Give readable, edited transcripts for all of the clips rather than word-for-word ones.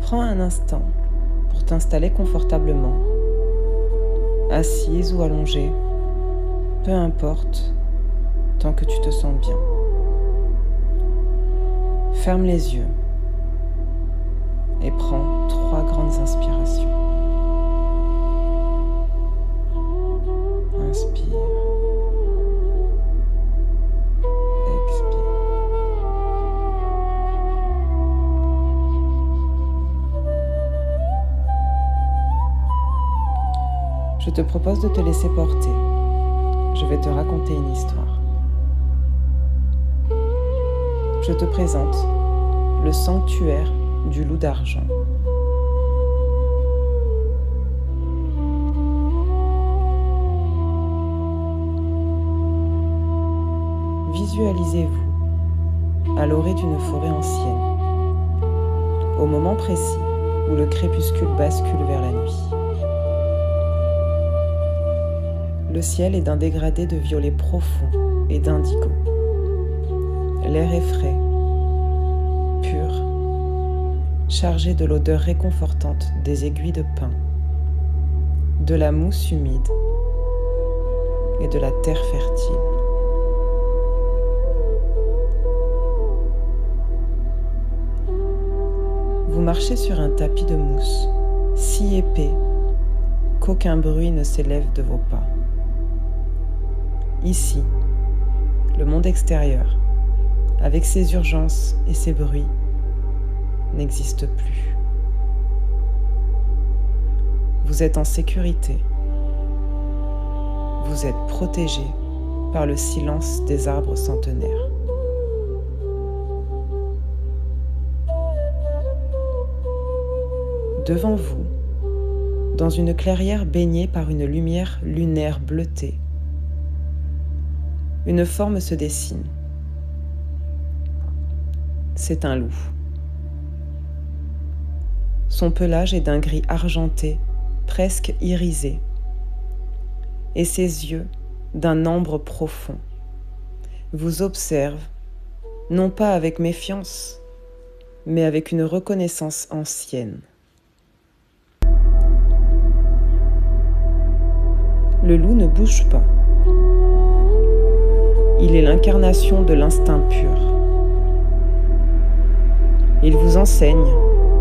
Prends un instant pour t'installer confortablement, assise ou allongée, peu importe, tant que tu te sens bien. Ferme les yeux et prends 3 grandes inspirations. Inspire. Expire. Je te propose de te laisser porter. Je vais te raconter une histoire. Je te présente le sanctuaire du loup d'argent. Visualisez-vous à l'orée d'une forêt ancienne, au moment précis où le crépuscule bascule vers la nuit. Le ciel est d'un dégradé de violet profond et d'indigo. L'air est frais, pur, chargé de l'odeur réconfortante des aiguilles de pin, de la mousse humide et de la terre fertile. Vous marchez sur un tapis de mousse, si épais qu'aucun bruit ne s'élève de vos pas. Ici, le monde extérieur, avec ses urgences et ses bruits, n'existe plus. Vous êtes en sécurité. Vous êtes protégé par le silence des arbres centenaires. Devant vous, dans une clairière baignée par une lumière lunaire bleutée, une forme se dessine. C'est un loup. Son pelage est d'un gris argenté, presque irisé, et ses yeux d'un ambre profond vous observent, non pas avec méfiance, mais avec une reconnaissance ancienne. Le loup ne bouge pas. Il est l'incarnation de l'instinct pur. Il vous enseigne,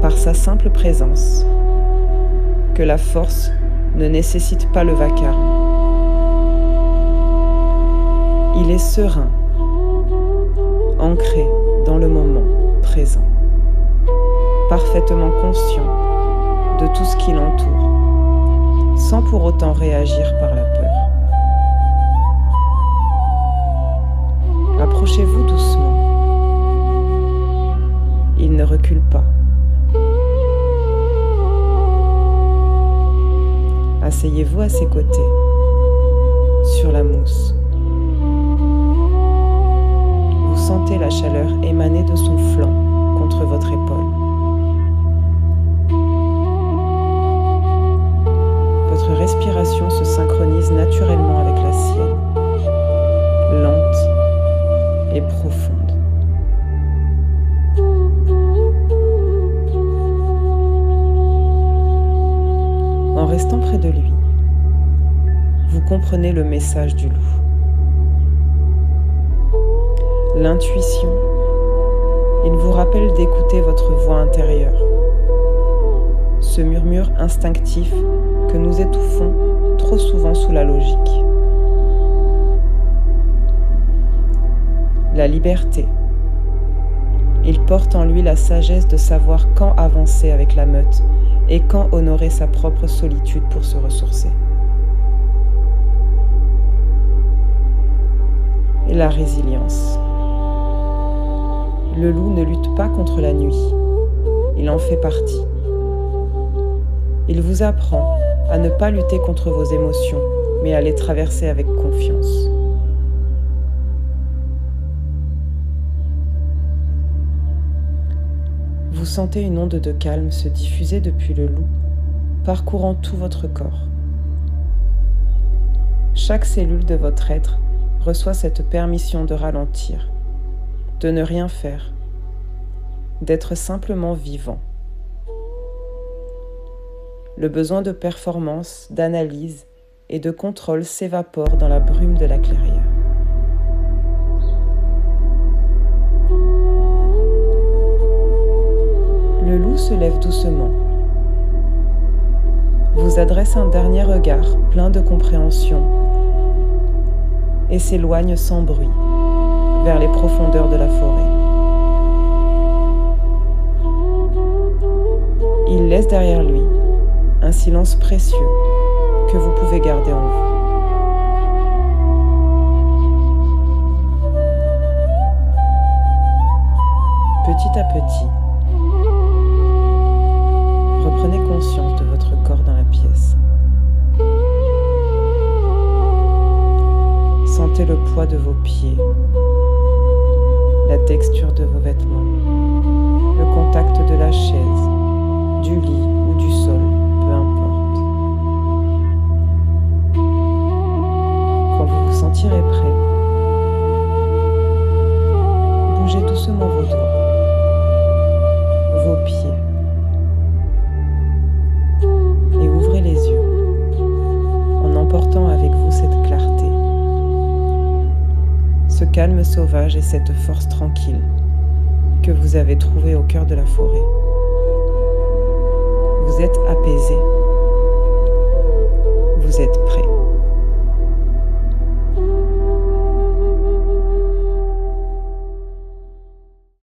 par sa simple présence, que la force ne nécessite pas le vacarme. Il est serein, ancré dans le moment présent, parfaitement conscient de tout ce qui l'entoure, sans pour autant réagir par la peur. Approchez-vous doucement. Il ne recule pas. Asseyez-vous à ses côtés, sur la mousse. Vous sentez la chaleur émaner de son flanc contre votre épaule. Votre respiration se synchronise naturellement avec la sienne, lente et profonde. En restant près de lui, vous comprenez le message du loup. L'intuition, il vous rappelle d'écouter votre voix intérieure, ce murmure instinctif que nous étouffons trop souvent sous la logique. La liberté. Il porte en lui la sagesse de savoir quand avancer avec la meute et quand honorer sa propre solitude pour se ressourcer. Et la résilience. Le loup ne lutte pas contre la nuit, il en fait partie. Il vous apprend à ne pas lutter contre vos émotions, mais à les traverser avec confiance. Vous sentez une onde de calme se diffuser depuis le loup, parcourant tout votre corps. Chaque cellule de votre être reçoit cette permission de ralentir, de ne rien faire, d'être simplement vivant. le besoin de performance, d'analyse et de contrôle s'évapore dans la brume de la clairière. Le loup se lève doucement, vous adresse un dernier regard plein de compréhension et s'éloigne sans bruit vers les profondeurs de la forêt. Il laisse derrière lui un silence précieux que vous pouvez garder en vous. Petit à petit, reprenez conscience de votre corps dans la pièce. Sentez le poids de vos pieds, la texture de vos vêtements, le contact de la chaise, du lit ou du sol, peu importe. Quand vous vous sentirez prêt, bougez doucement vos doigts, vos pieds, et ouvrez les yeux en emportant avec vous cette clarté, ce calme sauvage et cette force tranquille que vous avez trouvé au cœur de la forêt.